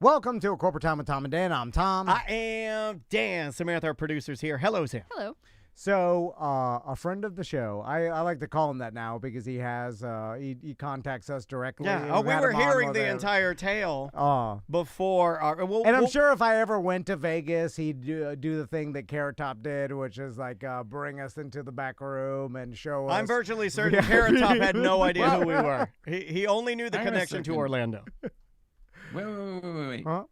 Welcome to A Corporate Time with Tom and Dan. I'm Tom. I am Dan. Samantha, our producer's here. Hello, Sam. Hello. So, a friend of the show, I like to call him that now because he has, he contacts us directly. Yeah. Oh, we were hearing the entire tale before. I'm sure if I ever went to Vegas, he'd do the thing that Carrot Top did, which is like bring us into the back room and show us. I'm virtually certain Carrot Top had no idea who we were. He only knew the connection to Orlando. Wait. Huh?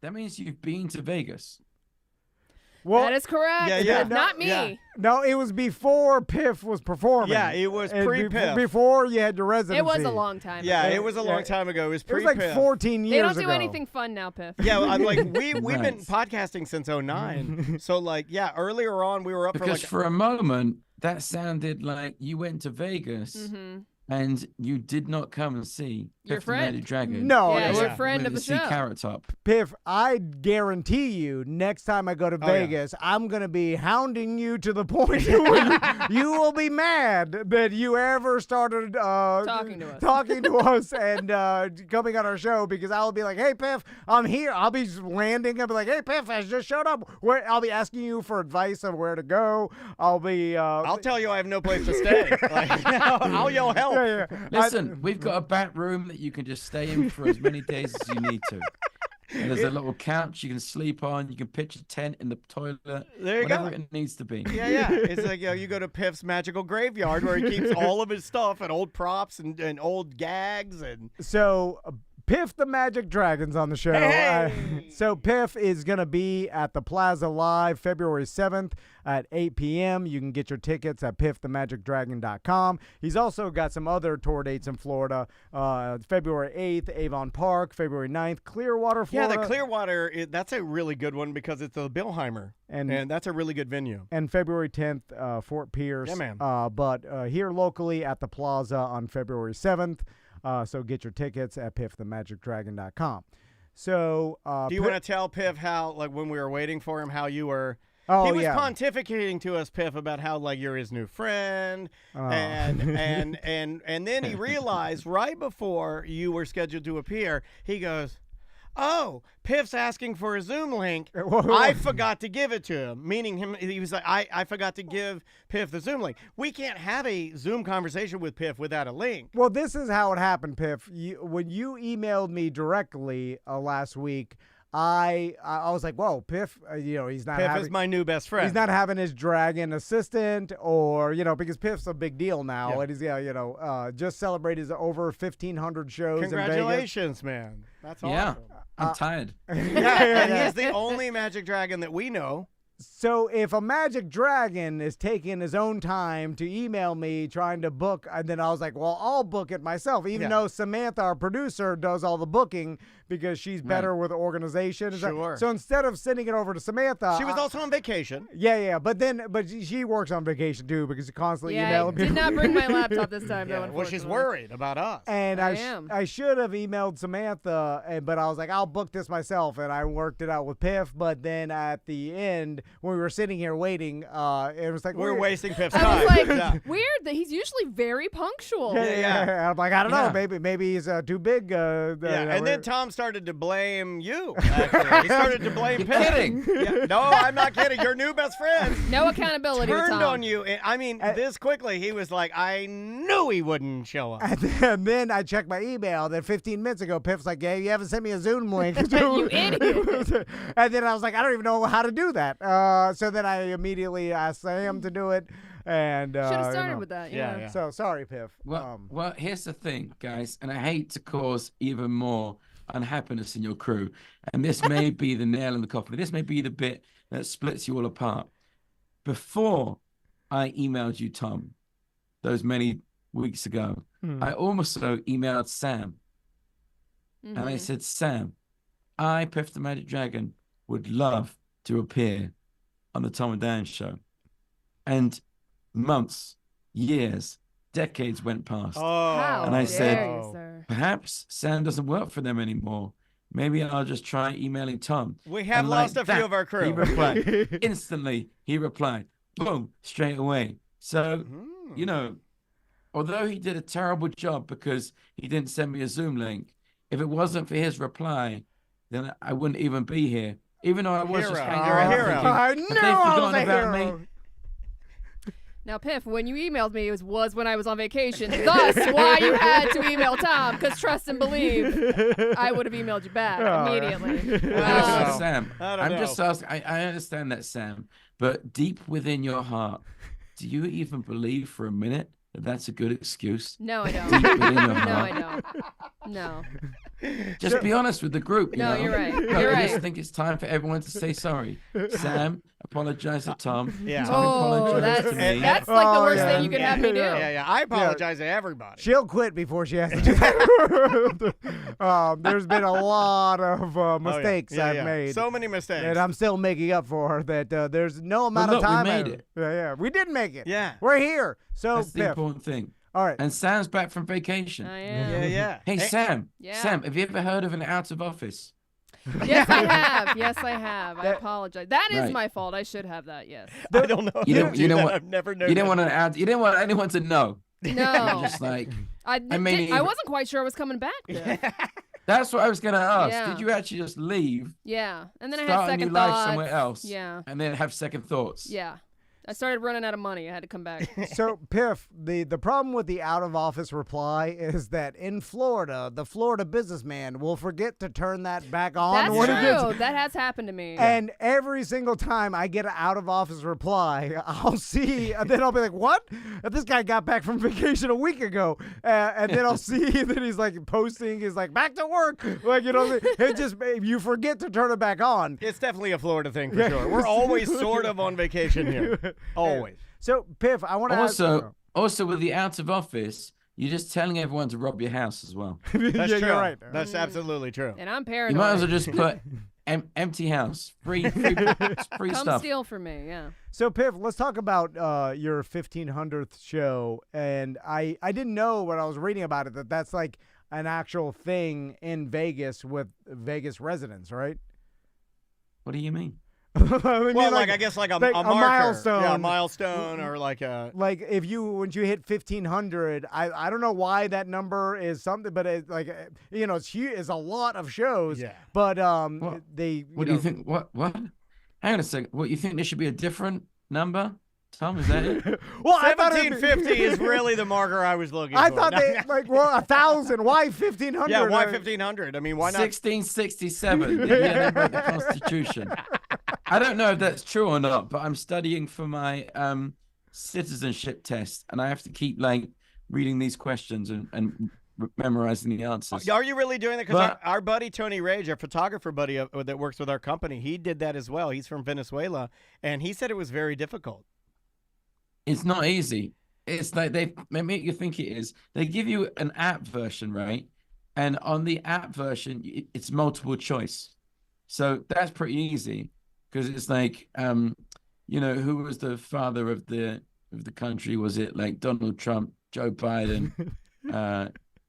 That means you've been to Vegas. Well, that is correct. Yeah. Not me. Yeah. No, it was before Piff was performing. Yeah, it was pre-Piff. Before you had your residency. It was a long time ago. Yeah, it was a long time ago. It was pre-Piff. It was like 14 years ago. They don't do anything fun now, Piff. Yeah, I'm like, we've been podcasting since 09. So, like, yeah, earlier on, we were up because for a moment, that sounded like you went to Vegas and you did not come and see your Piff friend. the Magic Dragon. No, we're a friend of the show. Carrot Top. Piff, I guarantee you, next time I go to Vegas, I'm going to be hounding you to the point where you will be mad that you ever started talking to us and coming on our show, because I'll be like, hey, Piff, I'm here. I'll be landing. I'll be like, hey, Piff, I just showed up. I'll be asking you for advice on where to go. I'll tell you I have no place to stay. Like, I'll yell help. Yeah. Listen, we've got a back room that you can just stay in for as many days as you need to. And there's a little couch you can sleep on. You can pitch a tent in the toilet. There you whatever go. It needs to be. Yeah. It's like, you go to Piff's magical graveyard where he keeps all of his stuff and old props and old gags. And so Piff the Magic Dragon's on the show. Hey! So Piff is going to be at the Plaza Live February 7th at 8 p.m. You can get your tickets at piffthemagicdragon.com. He's also got some other tour dates in Florida. February 8th, Avon Park. February 9th, Clearwater, Florida. Yeah, the Clearwater, that's a really good one because it's the Billheimer. And that's a really good venue. And February 10th, Fort Pierce. Yeah, man. But here locally at the Plaza on February 7th. So get your tickets at piffthemagicdragon.com. So do you want to tell Piff how, like, when we were waiting for him, how you were? Oh, he was yeah. pontificating to us, Piff, about how, like, you're his new friend, and then he realized right before you were scheduled to appear, he goes, "Oh, Piff's asking for a Zoom link. I forgot to give it to him." Meaning him, he was like, I forgot to give Piff the Zoom link. We can't have a Zoom conversation with Piff without a link. Well, this is how it happened, Piff. When you emailed me directly last week, I was like, whoa, Piff, he's not Piff is my new best friend. He's not having his dragon assistant or, because Piff's a big deal now. Yeah. And he's, just celebrated over 1,500 shows in Vegas. Congratulations, man. That's awesome. Yeah, I'm tired. And he's the only magic dragon that we know. So if a magic dragon is taking his own time to email me trying to book, and then I was like, well, I'll book it myself, even though Samantha, our producer, does all the booking because she's better with organization. Sure. So instead of sending it over to Samantha, she was also on vacation. Yeah. But she works on vacation too because she constantly emailed me. I did not bring my laptop this time, though. Well, she's worried about us. And I should have emailed Samantha, but I was like, I'll book this myself, and I worked it out with Piff. But then at the end, when we were sitting here waiting, it was like we're wasting Piff's I time. was like, weird that he's usually very punctual. Yeah. I'm like, I don't know, maybe he's too big. And then Tom started to blame you. Actually, he started to blame You're Piff. kidding. Yeah. No, I'm not kidding. Your new best friend. No accountability. Turned with Tom. on you. I mean, this quickly, he was like, I knew he wouldn't show up. And then I checked my email. Then 15 minutes ago, Piff's like, "Hey, you haven't sent me a Zoom link." You idiot. And then I was like, I don't even know how to do that. So then I immediately asked Sam to do it. And should have started with that. Yeah. So sorry, Piff. Well, here's the thing, guys, and I hate to cause even more unhappiness in your crew, and this may be the nail in the coffin. This may be the bit that splits you all apart. Before I emailed you, Tom, those many weeks ago, I also emailed Sam, and I said, Sam, I, Piff the Magic Dragon, would love to appear on the Tom and Dan show. And months, years, decades went past. And I said, perhaps Sam doesn't work for them anymore. Maybe I'll just try emailing Tom. We have lost a few of our crew. He replied. Instantly, he replied. Boom, straight away. So, although he did a terrible job because he didn't send me a Zoom link, if it wasn't for his reply, then I wouldn't even be here. Even though I was just Hero. hanging You're a around hero. thinking, I have knew they I was forgotten a about hero. me? Now, Piff, when you emailed me, it was when I was on vacation. Thus, why you had to email Tom, because trust and believe, I would have emailed you back immediately. know. Sam, I don't I'm know. just asking. I understand that, Sam, but deep within your heart, do you even believe for a minute that that's a good excuse? No, I don't. Deep within your No, heart. I don't. No. Just be honest with the group. You No, know? you're right. No, You're I right. just think it's time for everyone to say sorry. Sam, apologize to Tom. Yeah. Tom, Oh, apologize that's to me. like the Oh, worst yeah. thing you could have me do. Yeah. I apologize to everybody. She'll quit before she has to do that. There's been a lot of mistakes I've made. So many mistakes. And I'm still making up for her. That there's no amount look, of we time. made it. Yeah, we did make it. Yeah. We're here. So, That's the Piff. important thing. All right. And Sam's back from vacation. I am. Yeah. Hey, Sam. Yeah. Sam, have you ever heard of an out of office? Yes, I have. Yes, I have. I That- apologize. That is Right. my fault. I should have that. Yes. I don't know. You how to didn't- do you didn't that. want- I've never known. You didn't want an out. You didn't want anyone to know. You're No. just like, I mean, I wasn't quite sure I was coming back. Then. that's what I was gonna ask. Yeah. Did you actually just leave, Yeah. And then I had start a second new thoughts. life somewhere else, Yeah. and then have second thoughts? Yeah. I started running out of money. I had to come back. So, Piff, the problem with the out-of-office reply is that in Florida, the Florida businessman will forget to turn that back on That's when it gets. true. That has happened to me. And every single time I get an out-of-office reply, I'll see, and then I'll be like, what? This guy got back from vacation a week ago. And then I'll see that he's like posting, he's like, back to work. Like, you know, it just, you forget to turn it back on. It's definitely a Florida thing for sure. We're always sort of on vacation here. Always. So, Piff, I want to ask. Also with the out of office, you're just telling everyone to rob your house as well. That's yeah, true. you're right. That's absolutely true. And I'm You paranoid. might as well just put empty house, free Come stuff. steal from me. Yeah. So, Piff, let's talk about your 1500th show. And I didn't know when I was reading about it that that's like an actual thing in Vegas with Vegas residents, right? What do you mean? I mean, Well, I guess like a marker. milestone. Yeah, a milestone or like a. Like if once you hit 1500, I don't know why that number is something, but it's like, you know, it's huge. It's a lot of shows. Yeah. But What they. What do you think? What? Hang on a second. What, you think there should be a different number? Tom, is that it? Well, I thought it'd be- 1750 is really the marker I was looking I for. thought they like 1,000. Why 1500? Yeah, why 1500? I mean, why not? 1667. The year they wrote the Constitution. I don't know if that's true or not, but I'm studying for my citizenship test, and I have to keep like reading these questions and memorizing the answers. Are you really doing that? Because But- our buddy Tony Rage, our photographer buddy that works with our company, he did that as well. He's from Venezuela, and he said it was very difficult. It's not easy. It's like they make you think it is. They give you an app version, right? And on the app version, it's multiple choice. So that's pretty easy because it's like, you know, who was the father of the country? Was it like Donald Trump, Joe Biden,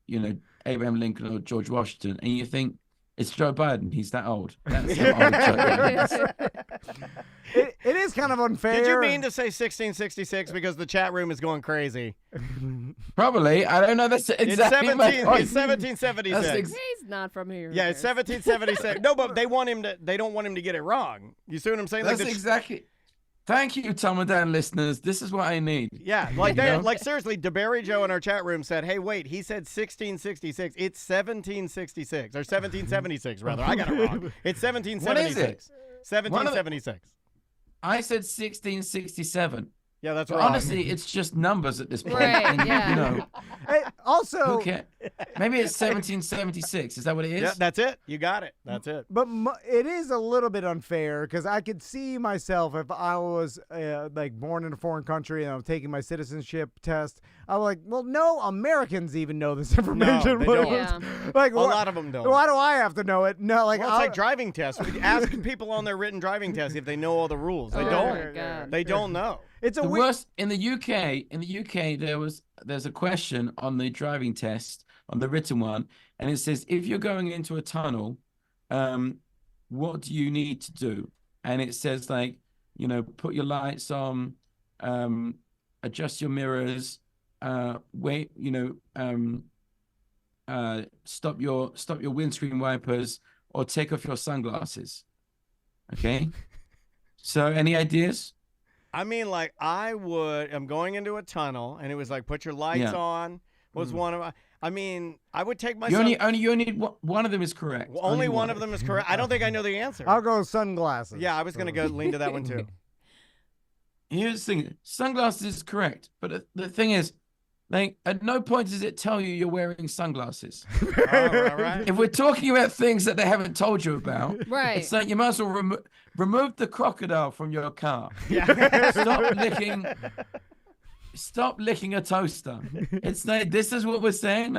you know, Abraham Lincoln or George Washington? And you think it's Joe Biden. He's that old. That's how old Joe Biden is. It is kind of unfair. Did you mean to say 1666 because the chat room is going crazy? Probably. I don't know. That's It's exactly my point. It's 1776. That's He's not from here. Yeah, it's 1776. No, but they don't want him to get it wrong. You see what I'm saying? That's Like exactly. Thank you, Tom and Dan listeners. This is what I need. Yeah, like You they know? like seriously, DeBerry Joe in our chat room said, "Hey, wait, he said 1666. It's 1766 or 1776 rather. I got it wrong. It's 1776. What is it? 1776. I said 1667. Yeah, that's But wrong. honestly, it's just numbers at this point. Right, And, yeah. You know, Hey, also, okay. Maybe it's 1776. Is that what it is? Yeah, that's it. You got it. That's it. but it is a little bit unfair because I could see myself if I was like born in a foreign country and I'm taking my citizenship test. I'm like, well, no Americans even know this information. they don't. Yeah. Like, A lot of them don't. Why do I have to know it? No, like, Well, it's like driving tests. We ask people on their written driving test if they know all the rules. They Oh, don't. my God. They don't know. it's a The weird. worst in the UK. In the UK, there's a question on the driving test, on the written one, and it says if you're going into a tunnel, what do you need to do? And it says like, you know, put your lights on, adjust your mirrors, stop your windscreen wipers, or take off your sunglasses. Okay. So any ideas? I mean, like, I'm going into a tunnel, and it was like, put your lights on, was one of my, I mean, I would take my you only one of them is correct. Only one of them is correct. I don't think I know the answer. I'll go sunglasses. Yeah, I was going to lean to that one, too. Here's the thing. Sunglasses is correct. But the thing is, like, at no point does it tell you you're wearing sunglasses. Right. If we're talking about things that they haven't told you about, Right. it's like you might as well remove the crocodile from your car. Yeah. Stop licking a toaster. It's like, this is what we're saying.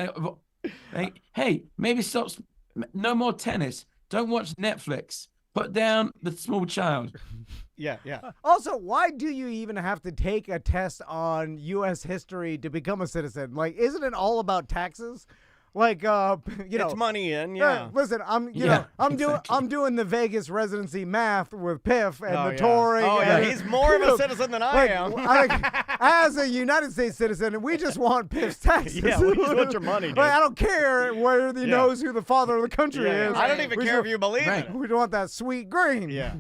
Like, hey, maybe stop. No more tennis. Don't watch Netflix. Put down the small child. Yeah. Also, why do you even have to take a test on U.S. history to become a citizen? Like, isn't it all about taxes? Like, it's money in, yeah. Listen, I'm doing the Vegas residency math with Piff and the yeah. touring. Oh yeah, he's more of a citizen than I am. As a United States citizen, we just want Piff's taxes. Yeah, we just want your money, dude. Like, I don't care whether he knows who the father of the country is. I don't even care if you believe it. We want that sweet green. Yeah.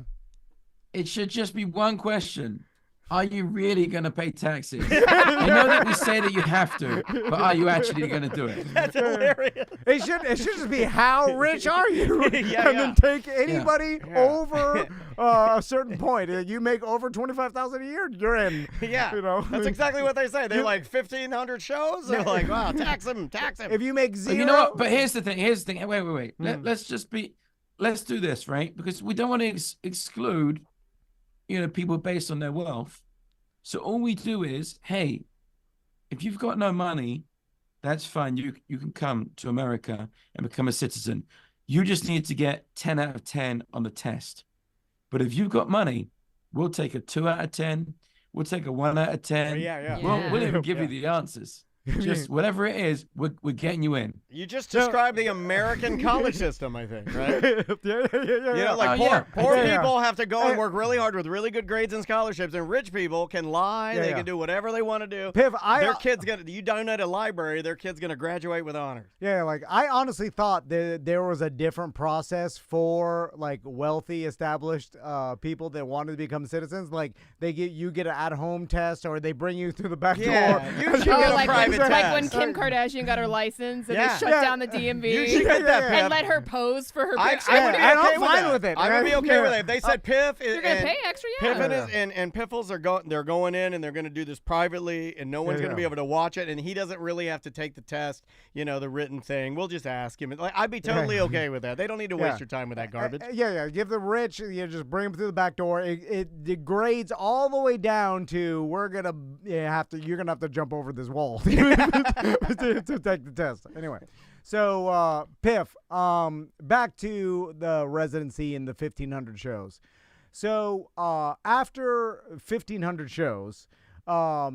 It should just be one question. Are you really going to pay taxes? I know that we say that you have to, but are you actually going to do it? That's hilarious. It should just be, how rich are you? Then take anybody over a certain point. You make over $25,000 a year, you're in. Yeah, that's exactly what they say. They're like 1,500 shows. They're like, wow, tax him. If you make zero, you know what? But here's the thing. Wait. Let's do this, right? Because we don't want to exclude people based on their wealth. So all we do is, hey, if you've got no money, that's fine. You can come to America and become a citizen. You just need to get 10 out of 10 on the test. But if you've got money, we'll take a 2 out of 10. We'll take a 1 out of 10. Yeah. We'll even give you the answers. Just whatever it is, we're getting you in. You just described the American college system, I think, right? Yeah. Poor people have to go and work really hard with really good grades and scholarships, and rich people can lie. They can do whatever they want to do. Piff, you donate a library, their kid's gonna graduate with honors. Yeah, like, I honestly thought that there was a different process for like wealthy, established people that wanted to become citizens. Like, you get an at-home test, or they bring you through the back door. You should get a private test. Like when Kim Kardashian got her license and they shut down the DMV. You should get that, Piff. And let her pose for her picture. I'm fine with it. I would be okay with it. If they said Piff, you're gonna pay extra, Piff and Piffles they're going in and they're gonna do this privately, and no one's gonna be able to watch it, and he doesn't really have to take the test, the written thing. We'll just ask him. Like, I'd be totally okay with that. They don't need to waste your time with that garbage. Give the rich, just bring them through the back door. It degrades all the way down to you're gonna have to jump over this wall to take the test. Anyway, so Piff, back to the residency in the 1,500 shows. So after 1,500 shows, but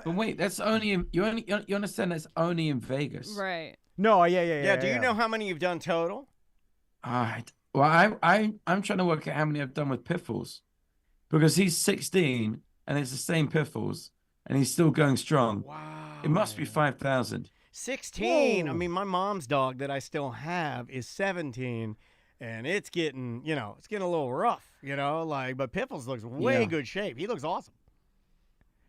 wait, that's only you understand that's only in Vegas, right? No, yeah. Do you know how many you've done total? All right. Well, I'm trying to work out how many I've done with Piffles, because he's 16 and it's the same Piffles. And he's still going strong. Wow. It must be 5,000. 16. Whoa. I mean, my mom's dog that I still have is 17, and it's getting, it's getting a little rough, but Piffles looks way good shape. He looks awesome.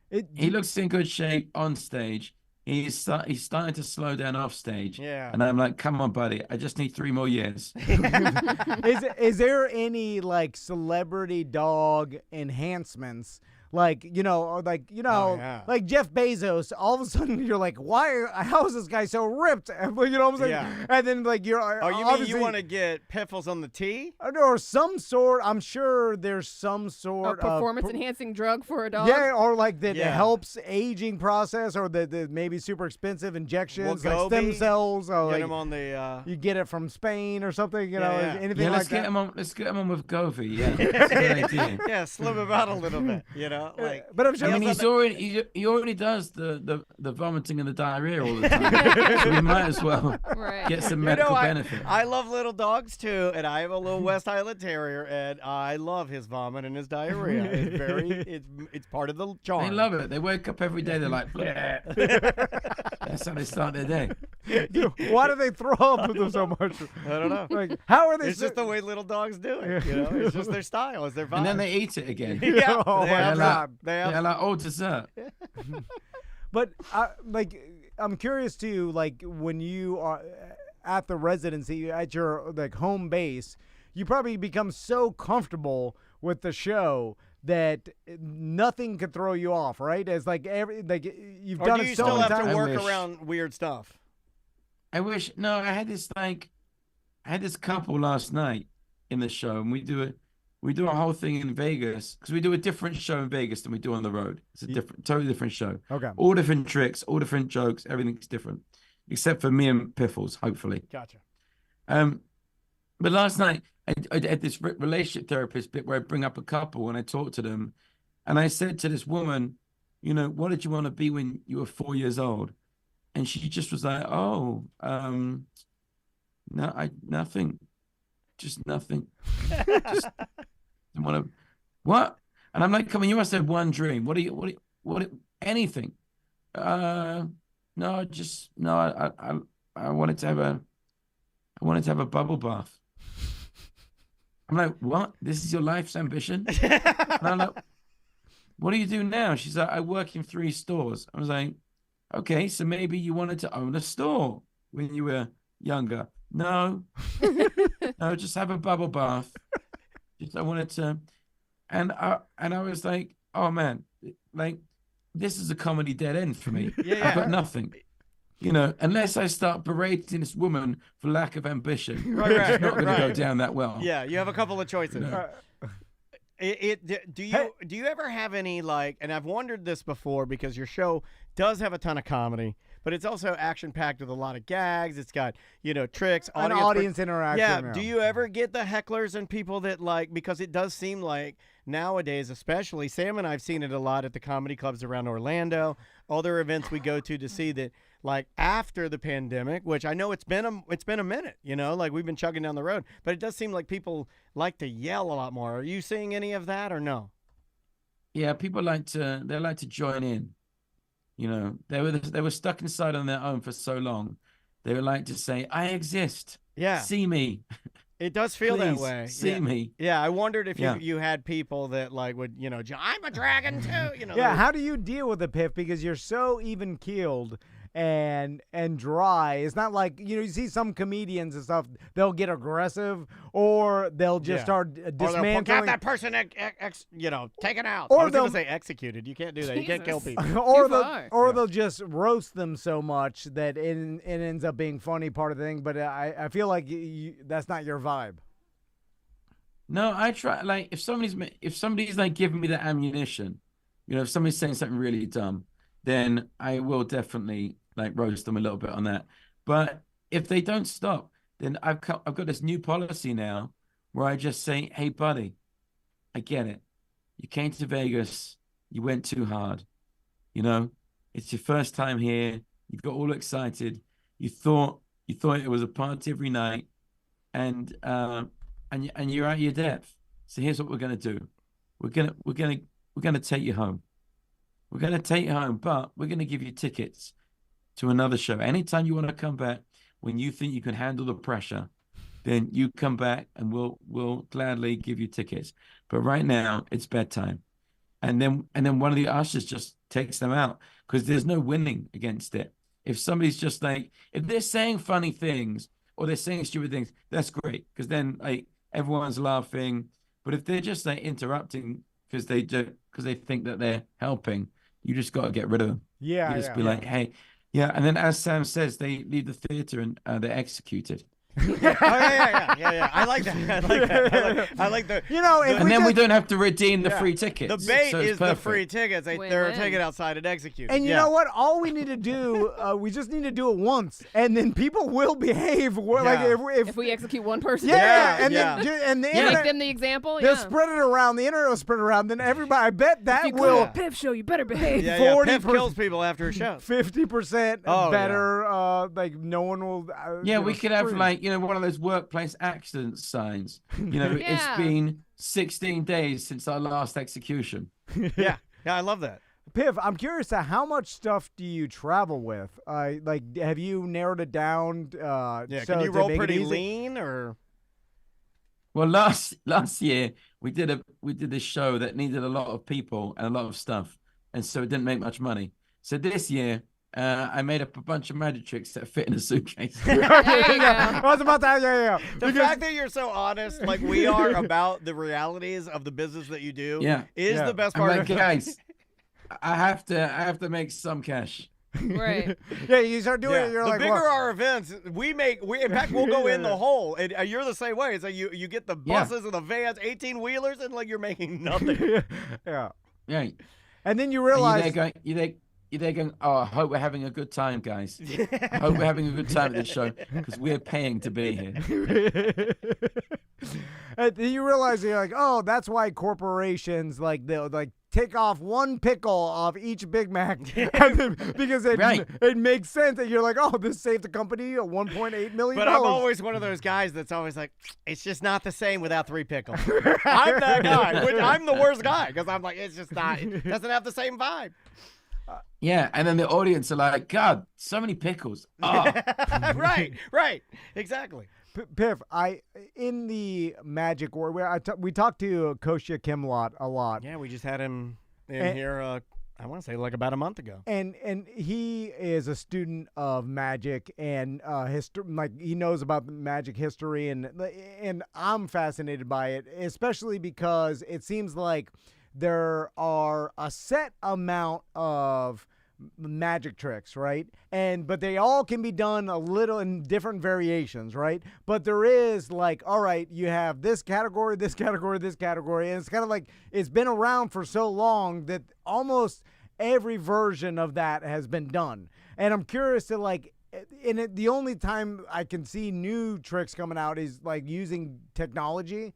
He looks in good shape on stage. He's starting to slow down off stage. Yeah. And I'm like, come on, buddy. I just need 3 more years. Is there any like celebrity dog enhancements? Like Jeff Bezos, all of a sudden you're like, how is this guy so ripped? You know what I'm saying? Yeah. And then like you mean you want to get Piffles on the tee? Or some sort, I'm sure there's some sort of performance-enhancing drug for a dog? Yeah, or like that helps aging process, or the maybe super expensive injections, like stem cells. Or get him on the... You get it from Spain or something, anything like that. Let's get him on with Govi, yeah. That's a good idea. Yeah, slim him out a little bit, know, like. But I'm sure. I mean, he already does the vomiting and the diarrhea all the time, so we might as well get some medical benefit. I love little dogs too, and I have a little West Highland Terrier, and I love his vomit and his diarrhea. It's part of the charm. They love it. They wake up every day. They're like, that's how they start their day. Why do they throw up with them so much? I don't know. Like, how are they? It's just the way little dogs do it. You know, it's just their style. It's their vibe. And then they eat it again. Yeah. Oh my God. They're like, oh, dessert. But I'm curious too. Like when you are at the residency at your like home base, you probably become so comfortable with the show that nothing could throw you off, right? As like you've done it so many times. Or do you still have to work around weird stuff? I wish. No, I had this couple last night in the show, and we do a whole thing in Vegas because we do a different show in Vegas than we do on the road. It's a totally different show. Okay. All different tricks, all different jokes, everything's different, except for me and Piffles, hopefully. Gotcha. But last night I had this relationship therapist bit where I bring up a couple and I talk to them, and I said to this woman, you know, what did you want to be when you were 4 years old? And she just was like, oh, nothing, just nothing. Just didn't want to, what? And I'm like, come on, you must have one dream. Anything? No, I wanted to have a bubble bath. I'm like, what? This is your life's ambition? And I'm like, what do you do now? She's like, I work in 3 stores. I was like, okay, so maybe you wanted to own a store when you were younger. No, no, just have a bubble bath. Just I wanted to, and I was like, oh man, like this is a comedy dead end for me. Yeah. I've got nothing, you know, unless I start berating this woman for lack of ambition. Right, it's not going to go down that well. Yeah, you have a couple of choices. No. Do you ever have any like? And I've wondered this before because your show does have a ton of comedy, but it's also action packed with a lot of gags. It's got tricks, audience interaction. Yeah. Do you ever get the hecklers and people that like, because it does seem like nowadays, especially Sam and I've seen it a lot at the comedy clubs around Orlando, other events we go to see that. Like after the pandemic, which I know it's been a minute, like we've been chugging down the road, but it does seem like people like to yell a lot more. Are you seeing any of that or no? Yeah, people like to join in. They were stuck inside on their own for so long. They would like to say, "I exist. Yeah, see me." It does feel Please, that way. See me. Yeah, I wondered if you had people that like would I'm a dragon too. Yeah, how do you deal with the Piff because you're so even keeled and dry? It's not like you see some comedians and stuff, they'll get aggressive or they'll just start dismantling. Or they'll that person taken out. Or I was gonna say executed. You can't do that. You can't kill people. or they'll just roast them so much that it ends up being funny part of the thing, but I feel like that's not your vibe. No, I try, like if somebody's like giving me the ammunition, if somebody's saying something really dumb, then I will definitely like roast them a little bit on that. But if they don't stop, then I've got this new policy now where I just say, hey buddy, I get it. You came to Vegas, you went too hard. It's your first time here. You got all excited. You thought it was a party every night, and you're out of your depth. So here's what we're gonna do. We're gonna take you home. We're gonna take you home, but we're gonna give you tickets to another show. Anytime you want to come back, when you think you can handle the pressure, then you come back and we'll gladly give you tickets. But right now it's bedtime. And then one of the ushers just takes them out because there's no winning against it. If somebody's just like, if they're saying funny things or they're saying stupid things, that's great because then like everyone's laughing. But if they're just like interrupting because they think that they're helping, you just got to get rid of them. Yeah, you just be like, hey, yeah. And then as Sam says, they leave the theater and they're executed. Yeah. I like that. I like the. And then we don't have to redeem the free tickets. The bait so is perfect. the free tickets. They're a ticket outside and execute. And you know what? All we need to do, we just need to do it once, and then people will behave. Like if we execute one person. And the internet, make them the example. They'll spread it around. The internet will spread it around. Then everybody. I bet that if you will. Go to a Piff show, you better behave. Yeah, Piff kills people after a show. 50% better. Like no one will. We could have one of those workplace accident signs. It's been 16 days since our last execution. Yeah, I love that. Piff, I'm curious to how much stuff do you travel with? Have you narrowed it down? Can you roll pretty lean or? Well, last year we did a show that needed a lot of people and a lot of stuff, and so it didn't make much money. So this year, I made up a bunch of magic tricks that fit in a suitcase. I was about that. The fact that you're so honest, like we are, about the realities of the business that you do, is the best part. Of guys, I have to make some cash. Right. Yeah, you start doing it. You're the like, bigger our events, in fact, we'll go in the hole. And you're the same way. It's like you get the buses and the vans, 18 wheelers, and like you're making nothing. Yeah. And then you realize You're there going, oh, I hope we're having a good time, guys. I hope we're having a good time at this show because we're paying to be here. And then you realize you're like, oh, that's why corporations they'll take off one pickle off each Big Mac because it makes sense that you're like, oh, this saved the company $1.8 million. But I'm always one of those guys that's always like, it's just not the same without 3 pickles. I'm that guy. I'm the worst guy because I'm like, it's just not. It doesn't have the same vibe. And then the audience are like, God, so many pickles. Oh. Right, exactly. Piff, in the magic world, we talked to Kosha Kimlot a lot. Yeah, we just had him in here, I want to say like about a month ago. And he is a student of magic and he knows about the magic history, and I'm fascinated by it, especially because it seems like there are a set amount of magic tricks, right? But they all can be done a little in different variations, right? But there is all right, you have this category, this category, this category, and it's kind of like it's been around for so long that almost every version of that has been done. And I'm curious to the only time I can see new tricks coming out is using technology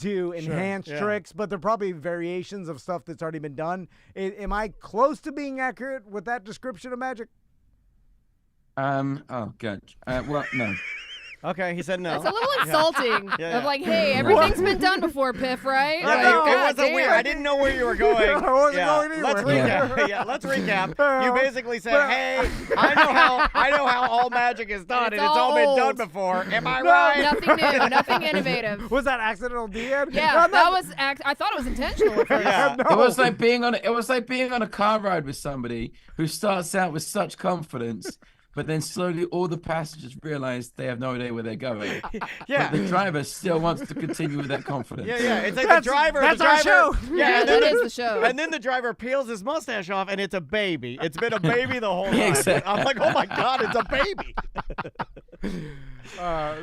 to enhance tricks, but they're probably variations of stuff that's already been done. Am I close to being accurate with that description of magic? Oh, good. Well, no. Okay, he said no. It's a little insulting. Of hey, everything's been done before, Piff, right? Yeah, it wasn't weird. I didn't know where you were going. I wasn't going anywhere. Let's recap. You basically said, hey, I know how all magic is done, and it's all been done before. Am I right? Nothing new, nothing innovative. Was that accidental DN? Yeah, that was. I thought it was intentional at first. Yeah. It was like being on a car ride with somebody who starts out with such confidence. But then slowly all the passengers realize they have no idea where they're going. But the driver still wants to continue with that confidence. Yeah. It's like the driver. Our show. Yeah, that is the show. And then the driver peels his mustache off, and it's a baby. It's been a baby the whole time. Exactly. I'm like, oh my God, it's a baby. How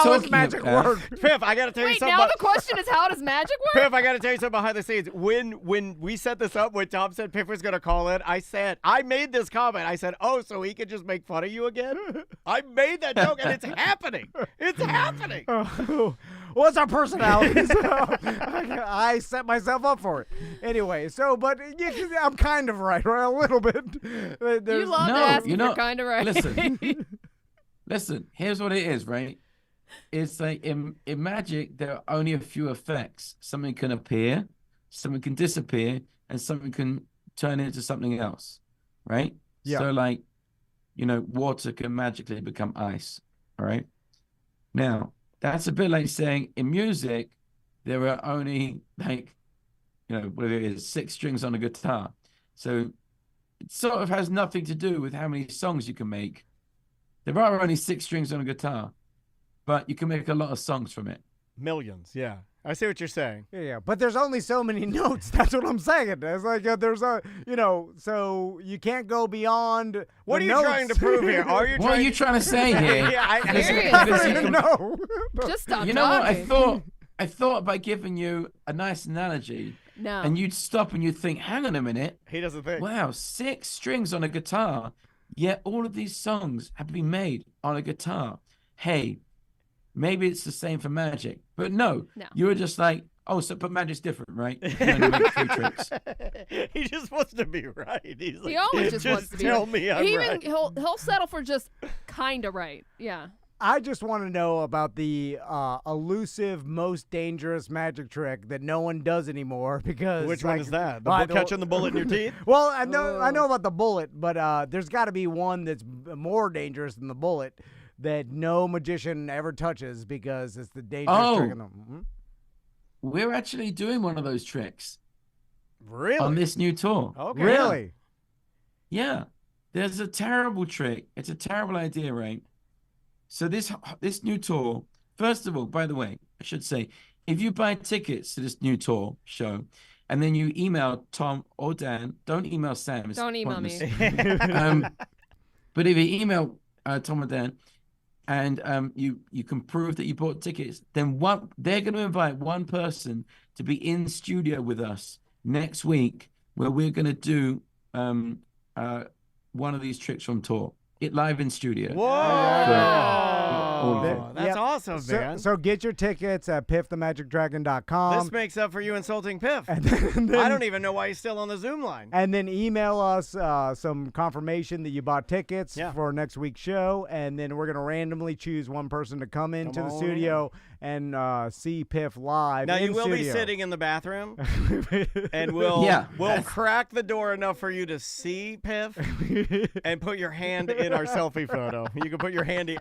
does magic work? Piff, I got to tell you something. Wait, now the question is, how does magic work? Piff, I got to tell you something behind the scenes. When we set this up, when Tom said Piff was going to call in, I made this comment. I said, oh, so he could just make fun of you again? I made that joke, and it's happening. It's happening. What's our personality? I set myself up for it. Anyway, but I'm kind of right? A little bit. You love to ask if you're kind of right. Listen, here's what it is, right? It's like in magic, there are only a few effects. Something can appear, something can disappear, and something can turn into something else, right? Yeah. So water can magically become ice, all right? Now, that's a bit like saying in music, there are only whatever it is, 6 strings on a guitar. So it sort of has nothing to do with how many songs you can make. There are only 6 strings on a guitar, but you can make a lot of songs from it. Millions, yeah. I see what you're saying. Yeah, but there's only so many notes. That's what I'm saying. It's like there's a, so you can't go beyond. What are you notes. trying to prove here? What are you trying to say here? Yeah, I Seriously. don't even know. Just stop You know what? talking. I thought by giving you a nice analogy, No. and you'd stop and you'd think, hang on a minute. He doesn't think. Wow, 6 strings on a guitar, yet all of these songs have been made on a guitar. Hey, maybe it's the same for Magic. But no. You were just like, oh, but Magic's different, right? You only make 3 tricks. He just wants to be right. He's like, He always just wants to be tell right. me I'm right. He'll settle for just kind of right. Yeah. I just want to know about the elusive, most dangerous magic trick that no one does anymore. Because which one is that? The catching the bullet in your teeth? Well, I know about the bullet, but there's got to be one that's more dangerous than the bullet that no magician ever touches because it's the dangerous trick in them. Mm-hmm. We're actually doing one of those tricks. Really? On this new tour. Okay. Really? Yeah. There's a terrible trick. It's a terrible idea, right? So this new tour, first of all, by the way, I should say, if you buy tickets to this new tour show, and then you email Tom or Dan, don't email Sam. Don't email me. But if you email Tom or Dan, and you can prove that you bought tickets, then they're going to invite one person to be in studio with us next week, where we're going to do one of these tricks from tour. It live in studio. Whoa! That's awesome, man. So get your tickets at piffthemagicdragon.com. This makes up for you insulting Piff. And then, I don't even know why he's still on the Zoom line. And then email us some confirmation that you bought tickets for next week's show, and then we're going to randomly choose one person to come into the studio and see Piff live. Now, you will studio. be sitting in the bathroom, and we'll crack the door enough for you to see Piff and put your hand in our selfie photo. You can put your hand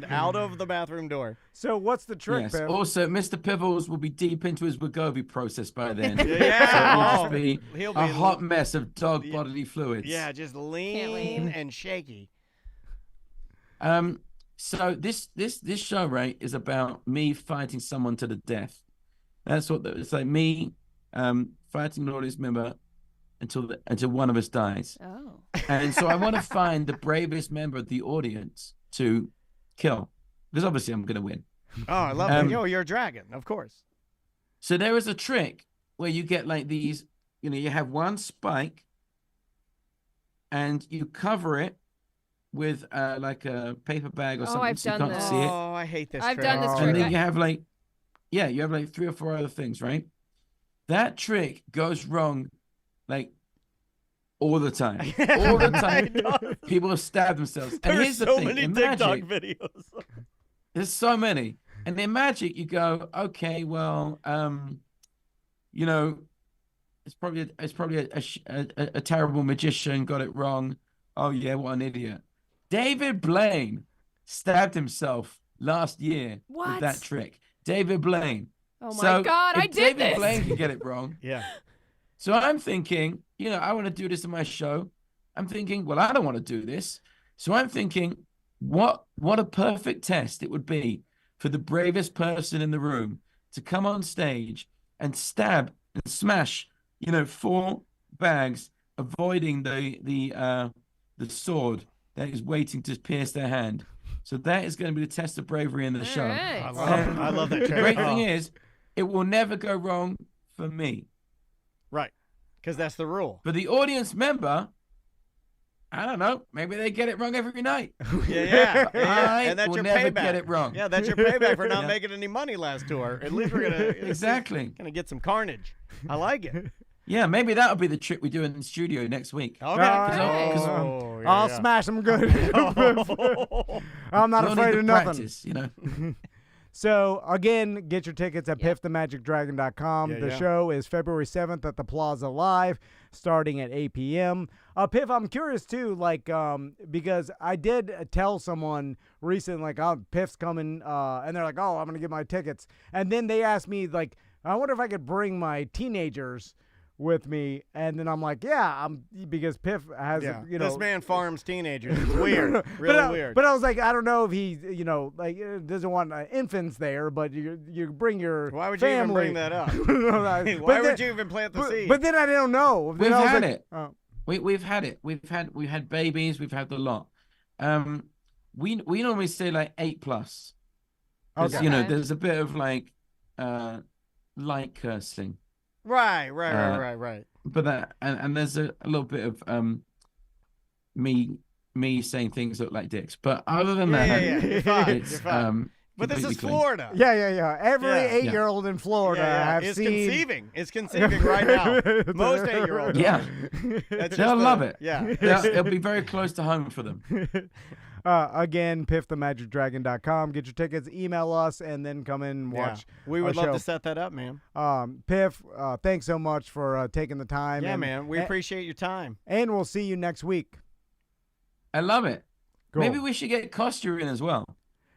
out of the bathroom door. So what's the trick, Piff? Also, Mr. Pivels will be deep into his Wegovy process by then. Yeah. So it'll just be a hot mess of dog bodily fluids. Yeah, just lean and shaky. So this show, right, is about me fighting someone to the death. That's what it's like. Me fighting an audience member until one of us dies. Oh. And so I want to find the bravest member of the audience to kill, because obviously I'm going to win. Oh, I love it. You're a dragon, of course. So there is a trick where you get like these, you have one spike and you cover it with like a paper bag or something. I've so you done can't this. see it. Oh, I hate this I've trick. done this trick. And then you have like 3 or 4 other things, right? That trick goes wrong like all the time. All the time. People have stabbed themselves. And here's the thing. Many in TikTok Magic, videos. there's so many. And in Magic, you go, okay, well, it's probably a terrible magician got it wrong. Oh yeah, what an idiot. David Blaine stabbed himself last year with that trick. David Blaine. Oh my God, I did David this. Blaine can get it wrong. Yeah. So I'm thinking, I want to do this in my show. I'm thinking, well, I don't want to do this. So I'm thinking, what a perfect test it would be for the bravest person in the room to come on stage and stab and smash, 4 bags, avoiding the sword that is waiting to pierce their hand. So that is going to be the test of bravery in the show. Right. I love that trick. The great thing is, it will never go wrong for me. Right. Because that's the rule. For the audience member, I don't know. Maybe they get it wrong every night. Yeah. I and that's will your never payback. get it wrong. Yeah, that's your payback for not making any money last tour. At least we're gonna get some carnage. I like it. Yeah, maybe that'll be the trick we do in the studio next week. Okay. I'll smash them good. I'm not afraid of nothing. Practice, So, again, get your tickets at piffthemagicdragon.com. The show is February 7th at the Plaza Live, starting at 8 p.m. Piff, I'm curious, too, because I did tell someone recently, Piff's coming, and they're like, oh, I'm going to get my tickets. And then they asked me, I wonder if I could bring my teenagers with me, and then I'm like, yeah, because Piff has, this man farms teenagers. It's weird, really weird. But I was like, I don't know if he, doesn't want infants there, but you bring your Why would family. you even bring that up? Why would you even plant the seed? But then I don't know. We've had it. We've had it. We've had babies. We've had the lot. We normally say like 8+. Because there's a bit of like light cursing. Right. But that and there's a little bit of me saying things look like dicks. But other than that, you're fine. But this is Florida. Yeah. Every 8-year-old in Florida is conceiving. It's conceiving right now. Most 8-year-olds. Yeah. They'll love it. Yeah. It'll be very close to home for them. Again, piffthemagicdragon.com. Get your tickets, email us, and then come in and watch. We would love to set that up, man. Piff, thanks so much for taking the time. Yeah, man. We appreciate your time. And we'll see you next week. I love it. Cool. Maybe we should get Costa in as well.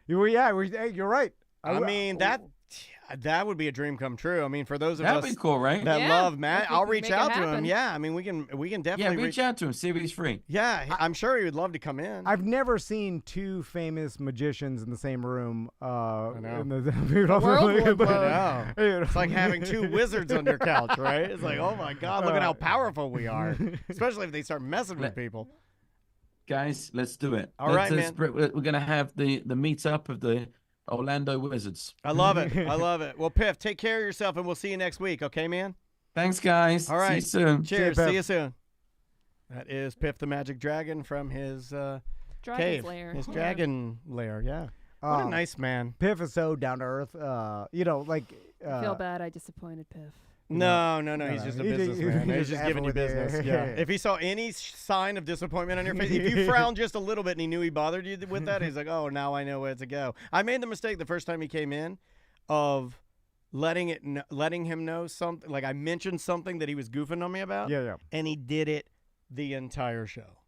You're right. I mean, that would be a dream come true. I mean, for those of us that'd be cool, right? that love Matt, I'll reach out to him. Yeah, I mean, we can definitely reach out to him, see if he's free. Yeah, I'm sure he would love to come in. I've never seen two famous magicians in the same room. I know. The world would blow. It's like having two wizards on your couch, right? It's like, oh my God, look at how powerful we are. Especially if they start messing with people. Guys, let's do it. All right, man. We're going to have the meetup of the Orlando Wizards. I love it. Well, Piff, take care of yourself, and we'll see you next week. Okay, man? Thanks, guys. All right. See you soon. Cheers. See you soon. That is Piff the Magic Dragon from his cave. Lair. His dragon lair, yeah. What a nice man. Piff is so down to earth. I feel bad I disappointed Piff. No. He's just a businessman. He's just giving you business. Yeah. If he saw any sign of disappointment on your face, if you frowned just a little bit and he knew he bothered you with that, he's like, oh, now I know where to go. I made the mistake the first time he came in of letting him know something. Like I mentioned something that he was goofing on me about. Yeah. And he did it the entire show.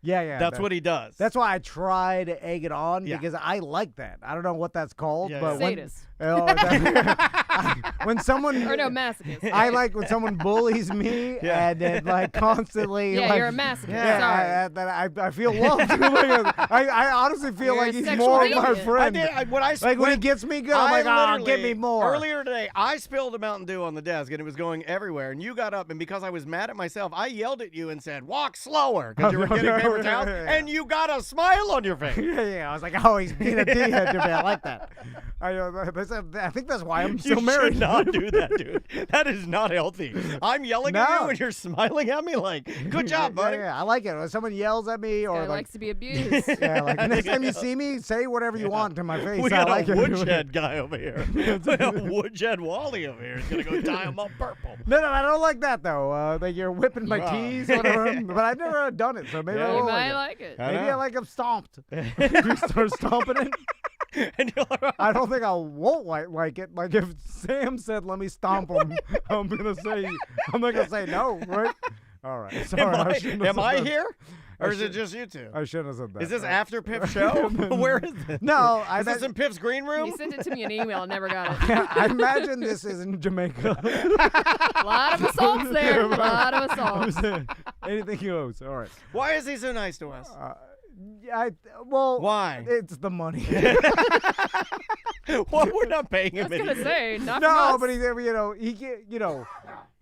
Yeah. That's what he does. That's why I try to egg it on because I like that. I don't know what that's called, but sadist. When someone masochist. I like when someone bullies me and then like constantly. Yeah, like, you're a masochist. Yeah, sorry. I feel loved. I honestly feel like he's more of my friend. When he gets me good, I'm like, get me more. Earlier today, I spilled a Mountain Dew on the desk and it was going everywhere. And you got up, and because I was mad at myself, I yelled at you and said, "Walk slower," because you were getting paper towels, and you got a smile on your face. Yeah. I was like, oh, he's being a D-head to me. I like that. I think that's why I'm still married. You should not do that, dude. That is not healthy. I'm yelling at you and you're smiling at me like, good job, buddy. Yeah, I like it. When someone yells at me or likes to be abused. Next time you see me, say whatever you want to my face. We got a woodshed guy over here. We got woodshed Wally over here. He's going to go dye him up purple. No, I don't like that, though. Like you're whipping my teeth, whatever. But I've never done it, so maybe I will like it. Maybe I like them stomped. You start stomping it. And I don't think I won't like it. Like if Sam said, "Let me stomp him," I'm not gonna say no, right? All right. Sorry. Am I here? Or is it just you two? I shouldn't have said that. Is this after Piff's show? Where is it? No. Is this in Piff's green room? He sent it to me in email. I never got it. I imagine this is in Jamaica. A lot of assaults there. A lot of assaults. Anything goes. All right. Why is he so nice to us? Why? It's the money. Well, we're not paying him. I was gonna say, not no, but he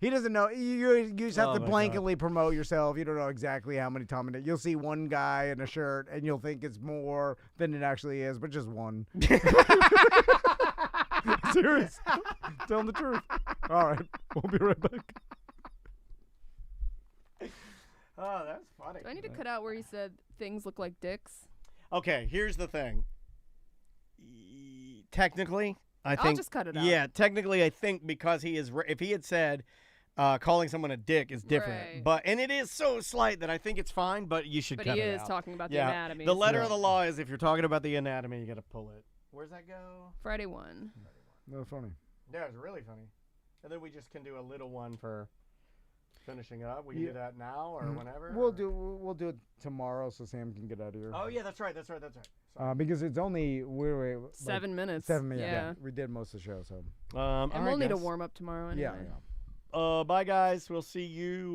doesn't know. You just have to blanketly promote yourself. You don't know exactly how many times you'll see one guy in a shirt, and you'll think it's more than it actually is, but just one. Serious. Telling the truth. All right, we'll be right back. Oh, that's funny. Do I need to cut out where he said things look like dicks? Okay, here's the thing. Technically, I think. I'll just cut it out. Yeah, technically, I think because if he had said calling someone a dick is different, right. And it is so slight that I think it's fine, but you should cut it out. But he is talking about the anatomy. The letter of the law is if you're talking about the anatomy, you got to pull it. Where's that go? Friday 1. That's funny. Yeah, it's really funny. And then we just can do a little one for finishing it up. We can do that now or whenever. We'll do it tomorrow so Sam can get out of here. Oh yeah, that's right. Because it's only 7 minutes. 7 minutes. Yeah. We did most of the show, so. And we'll need a warm up tomorrow anyway. Yeah. Bye, guys. We'll see you.